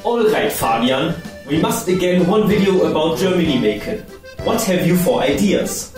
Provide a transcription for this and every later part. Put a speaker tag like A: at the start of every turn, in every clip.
A: Alright Fabian, we must again one video about Germany make it. What have you for ideas?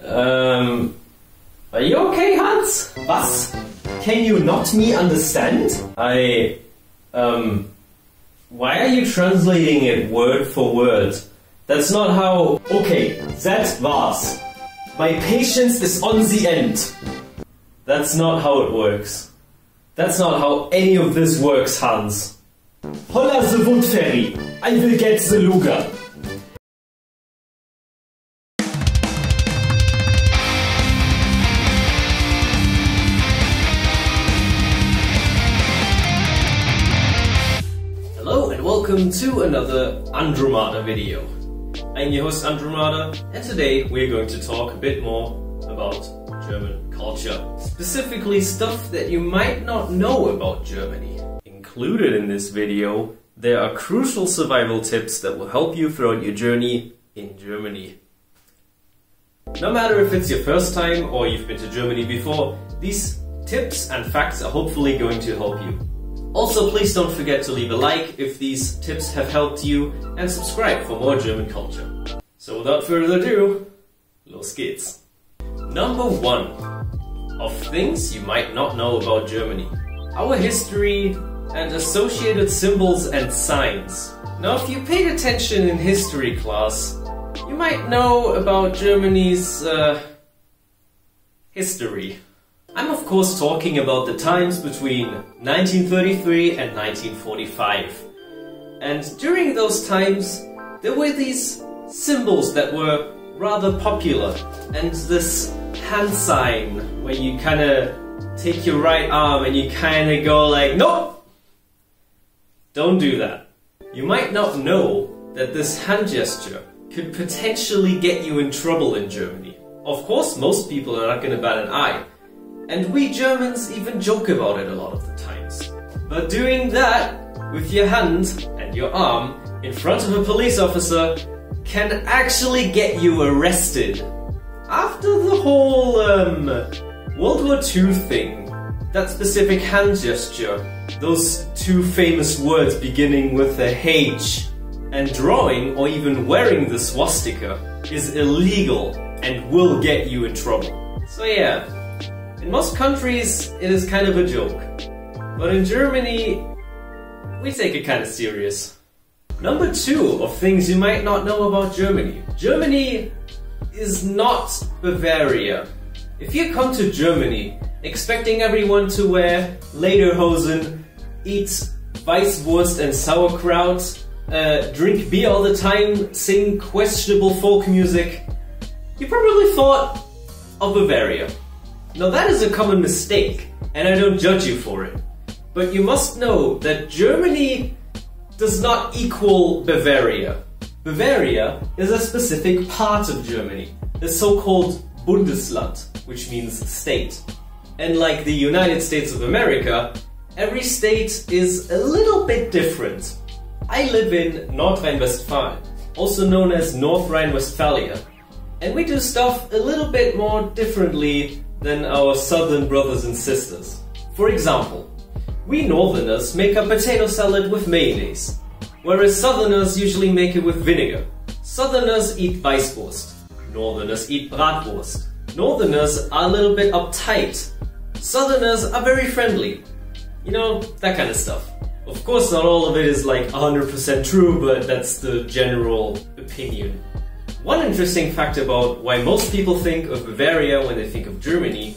A: Are you okay, Hans? Was? Can you not me understand? Why are you translating it word for word? That's not how... Okay, that war's. My patience is on the end. That's not how it works. That's not how any of this works, Hans. Holla the wood fairy. I will get the luger. Hello and welcome to another Andromeda video. I'm your host Andromeda, and today we're going to talk a bit more about German culture. Specifically stuff that you might not know about Germany. Included in this video, there are crucial survival tips that will help you throughout your journey in Germany. No matter if it's your first time or you've been to Germany before, these tips and facts are hopefully going to help you. Also, please don't forget to leave a like if these tips have helped you and subscribe for more German culture. So without further ado, los geht's. Number 1 of things you might not know about Germany. Our history and associated symbols and signs. Now, if you paid attention in history class, you might know about Germany's history. I'm of course talking about the times between 1933 and 1945. And during those times, there were these symbols that were rather popular. And this hand sign, where you kinda take your right arm and you kinda go like, nope! Don't do that. You might not know that this hand gesture could potentially get you in trouble in Germany. Of course, most people are not gonna bat an eye. And we Germans even joke about it a lot of the times. But doing that with your hand and your arm in front of a police officer can actually get you arrested. After the whole World War II thing, that specific hand gesture, those two famous words beginning with a H, and drawing or even wearing the swastika is illegal and will get you in trouble. So yeah. In most countries, it is kind of a joke. But in Germany, we take it kind of serious. Number 2 of things you might not know about Germany. Germany is not Bavaria. If you come to Germany expecting everyone to wear lederhosen, eat Weißwurst and sauerkraut, drink beer all the time, sing questionable folk music, you probably thought of Bavaria. Now that is a common mistake, and I don't judge you for it. But you must know that Germany does not equal Bavaria. Bavaria is a specific part of Germany, the so-called Bundesland, which means state. And like the United States of America, every state is a little bit different. I live in North Rhine-Westphalia, also known as North Rhine-Westphalia, and we do stuff a little bit more differently than our southern brothers and sisters. For example, we northerners make a potato salad with mayonnaise, whereas southerners usually make it with vinegar. Southerners eat Weißwurst, northerners eat Bratwurst. Northerners are a little bit uptight, southerners are very friendly. You know, that kind of stuff. Of course not all of it is like 100% true, but that's the general opinion. One interesting fact about why most people think of Bavaria when they think of Germany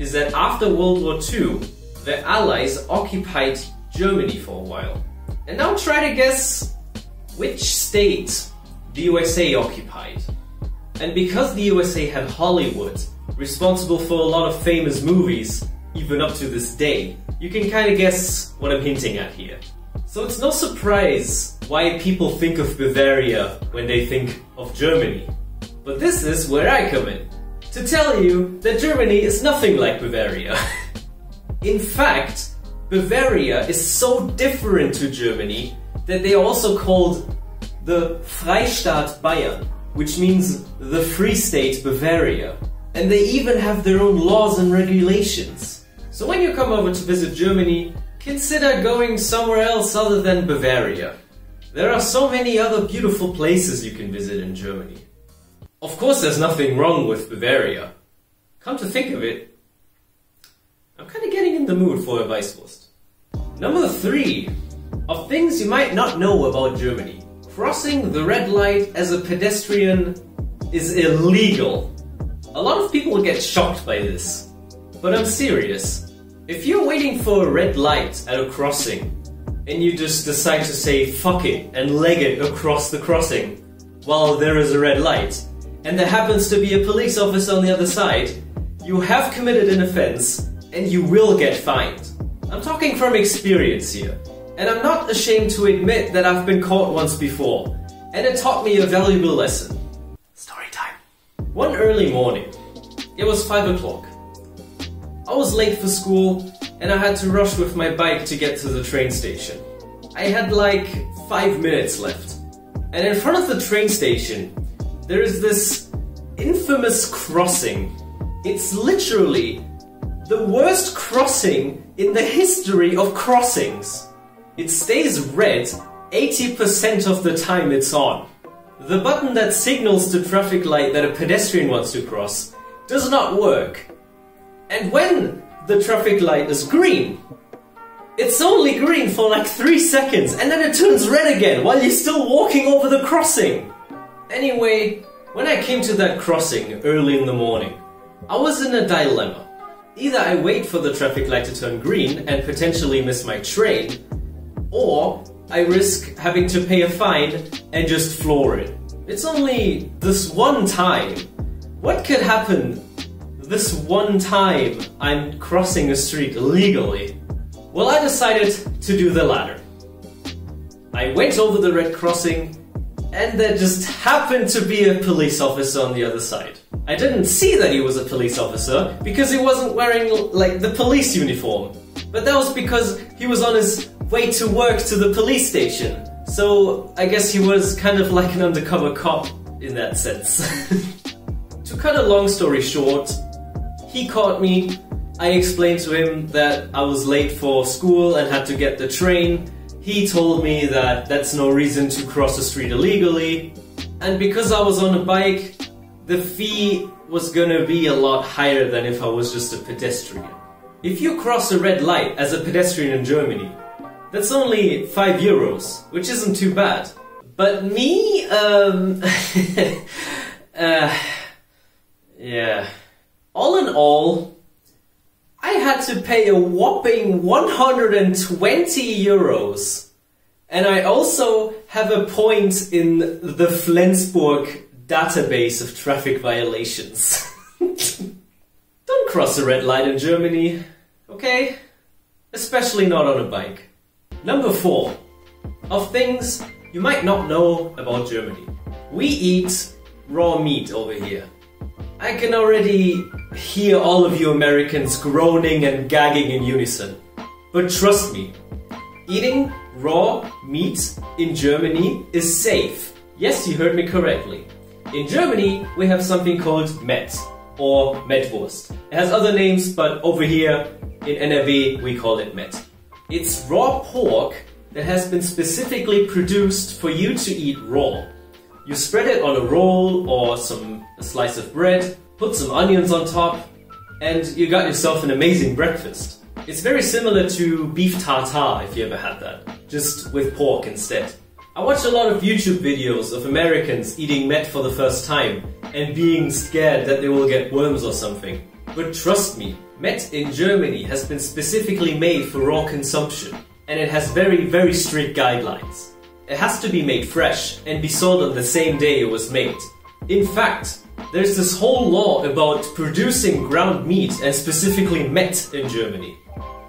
A: is that after World War II, the Allies occupied Germany for a while. And now try to guess which state the USA occupied. And because the USA had Hollywood, responsible for a lot of famous movies, even up to this day, you can kind of guess what I'm hinting at here. So it's no surprise why people think of Bavaria when they think of Germany. But this is where I come in, to tell you that Germany is nothing like Bavaria. In fact, Bavaria is so different to Germany that they are also called the Freistaat Bayern, which means the Free State Bavaria. And they even have their own laws and regulations. So when you come over to visit Germany, consider going somewhere else other than Bavaria. There are so many other beautiful places you can visit in Germany. Of course, there's nothing wrong with Bavaria. Come to think of it, I'm kind of getting in the mood for a Weißwurst. Number 3 of things you might not know about Germany. Crossing the red light as a pedestrian is illegal. A lot of people get shocked by this, but I'm serious. If you're waiting for a red light at a crossing and you just decide to say fuck it and leg it across the crossing while there is a red light, and there happens to be a police officer on the other side, you have committed an offense and you will get fined. I'm talking from experience here, and I'm not ashamed to admit that I've been caught once before, and it taught me a valuable lesson. Story time. One early morning, it was 5 o'clock. I was late for school and I had to rush with my bike to get to the train station. I had like 5 minutes left, and in front of the train station there is this infamous crossing. It's literally the worst crossing in the history of crossings. It stays red 80% of the time it's on. The button that signals the traffic light that a pedestrian wants to cross does not work. And when the traffic light is green, it's only green for like 3 seconds and then it turns red again while you're still walking over the crossing. Anyway, when I came to that crossing early in the morning, I was in a dilemma. Either I wait for the traffic light to turn green and potentially miss my train, or I risk having to pay a fine and just floor it. It's only this one time. What could happen this one time I'm crossing a street illegally? Well, I decided to do the latter. I went over the red crossing and there just happened to be a police officer on the other side. I didn't see that he was a police officer because he wasn't wearing like the police uniform. But that was because he was on his way to work to the police station. So I guess he was kind of like an undercover cop in that sense. To cut a long story short, he caught me. I explained to him that I was late for school and had to get the train. He told me that that's no reason to cross the street illegally. And because I was on a bike, the fee was gonna be a lot higher than if I was just a pedestrian. If you cross a red light as a pedestrian in Germany, that's only 5 euros, which isn't too bad. But me, yeah. All in all, I had to pay a whopping 120 euros. And I also have a point in the Flensburg database of traffic violations. Don't cross a red light in Germany, okay? Especially not on a bike. Number 4 of things you might not know about Germany. We eat raw meat over here. I can already hear all of you Americans groaning and gagging in unison. But trust me, eating raw meat in Germany is safe. Yes, you heard me correctly. In Germany, we have something called Met, or Metwurst. It has other names, but over here in NRW we call it Met. It's raw pork that has been specifically produced for you to eat raw. You spread it on a roll or a slice of bread, put some onions on top, and you got yourself an amazing breakfast. It's very similar to beef tartare if you ever had that, just with pork instead. I watch a lot of YouTube videos of Americans eating Met for the first time and being scared that they will get worms or something. But trust me, Met in Germany has been specifically made for raw consumption, and it has very, very strict guidelines. It has to be made fresh and be sold on the same day it was made. In fact, there's this whole law about producing ground meat and specifically Met in Germany.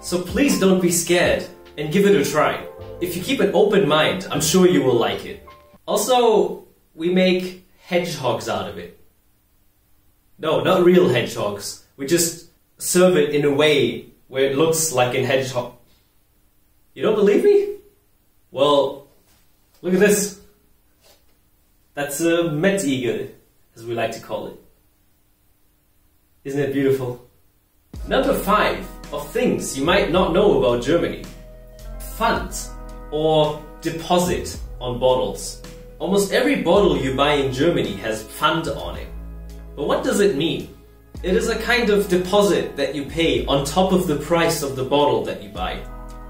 A: So please don't be scared and give it a try. If you keep an open mind, I'm sure you will like it. Also, we make hedgehogs out of it. No, not real hedgehogs. We just serve it in a way where it looks like a hedgehog. You don't believe me? Well, look at this. That's a Metigel, as we like to call it. Isn't it beautiful? Number 5 of things you might not know about Germany. fund or deposit on bottles. Almost every bottle you buy in Germany has Pfand on it. But what does it mean? It is a kind of deposit that you pay on top of the price of the bottle that you buy.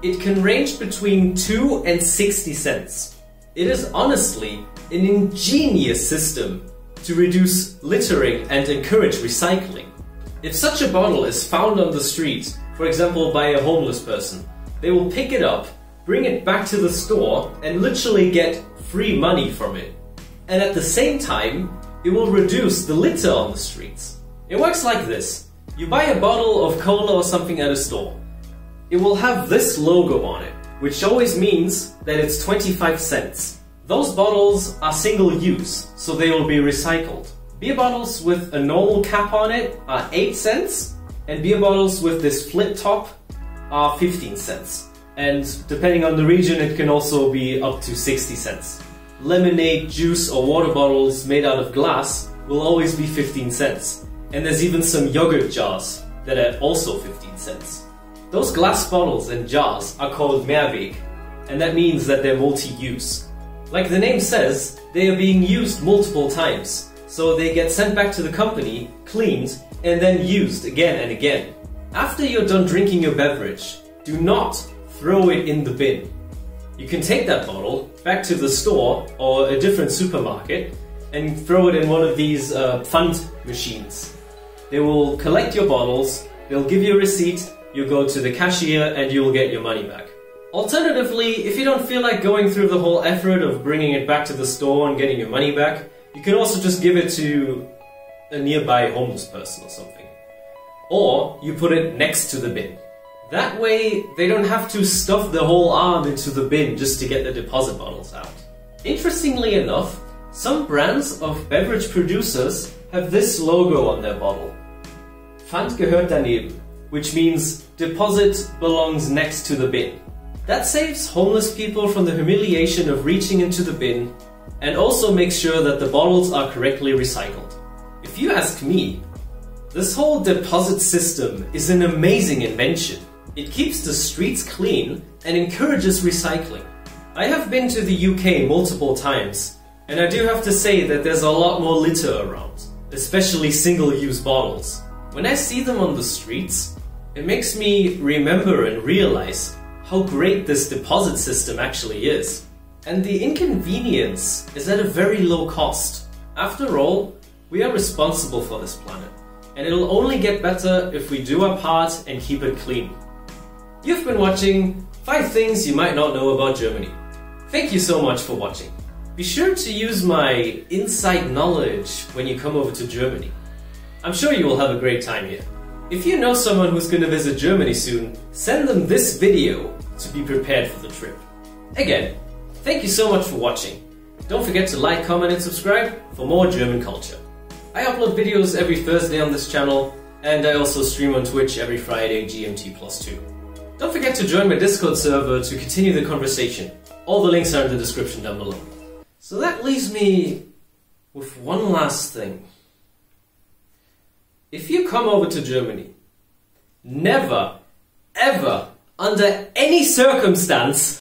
A: It can range between 2 and 60 cents. It is honestly an ingenious system to reduce littering and encourage recycling. If such a bottle is found on the street, for example by a homeless person, they will pick it up, bring it back to the store and literally get free money from it. And at the same time, it will reduce the litter on the streets. It works like this. You buy a bottle of cola or something at a store. It will have this logo on it, which always means that it's 25 cents. Those bottles are single use, so they will be recycled. Beer bottles with a normal cap on it are 8 cents, and beer bottles with this flip top are 15 cents. And depending on the region, it can also be up to 60 cents. Lemonade, juice or water bottles made out of glass will always be 15 cents. And there's even some yogurt jars that are also 15 cents. Those glass bottles and jars are called Mehrweg, and that means that they're multi-use. Like the name says, they are being used multiple times, so they get sent back to the company, cleaned, and then used again and again. After you're done drinking your beverage, do not throw it in the bin. You can take that bottle back to the store or a different supermarket and throw it in one of these Pfand machines. They will collect your bottles, they'll give you a receipt, you go to the cashier and you will get your money back. Alternatively, if you don't feel like going through the whole effort of bringing it back to the store and getting your money back, you can also just give it to a nearby homeless person or something. Or you put it next to the bin. That way, they don't have to stuff the whole arm into the bin just to get the deposit bottles out. Interestingly enough, some brands of beverage producers have this logo on their bottle. Pfand gehört daneben, which means deposit belongs next to the bin. That saves homeless people from the humiliation of reaching into the bin and also makes sure that the bottles are correctly recycled. If you ask me, this whole deposit system is an amazing invention. It keeps the streets clean and encourages recycling. I have been to the UK multiple times, and I do have to say that there's a lot more litter around, especially single-use bottles. When I see them on the streets, it makes me remember and realize how great this deposit system actually is. And the inconvenience is at a very low cost. After all, we are responsible for this planet, and it'll only get better if we do our part and keep it clean. You've been watching 5 things you might not know about Germany. Thank you so much for watching. Be sure to use my inside knowledge when you come over to Germany. I'm sure you will have a great time here. If you know someone who's going to visit Germany soon, send them this video to be prepared for the trip. Again, thank you so much for watching. Don't forget to like, comment and subscribe for more German culture. I upload videos every Thursday on this channel, and I also stream on Twitch every Friday GMT+2. Don't forget to join my Discord server to continue the conversation. All the links are in the description down below. So that leaves me with one last thing. If you come over to Germany, never, ever, under any circumstance,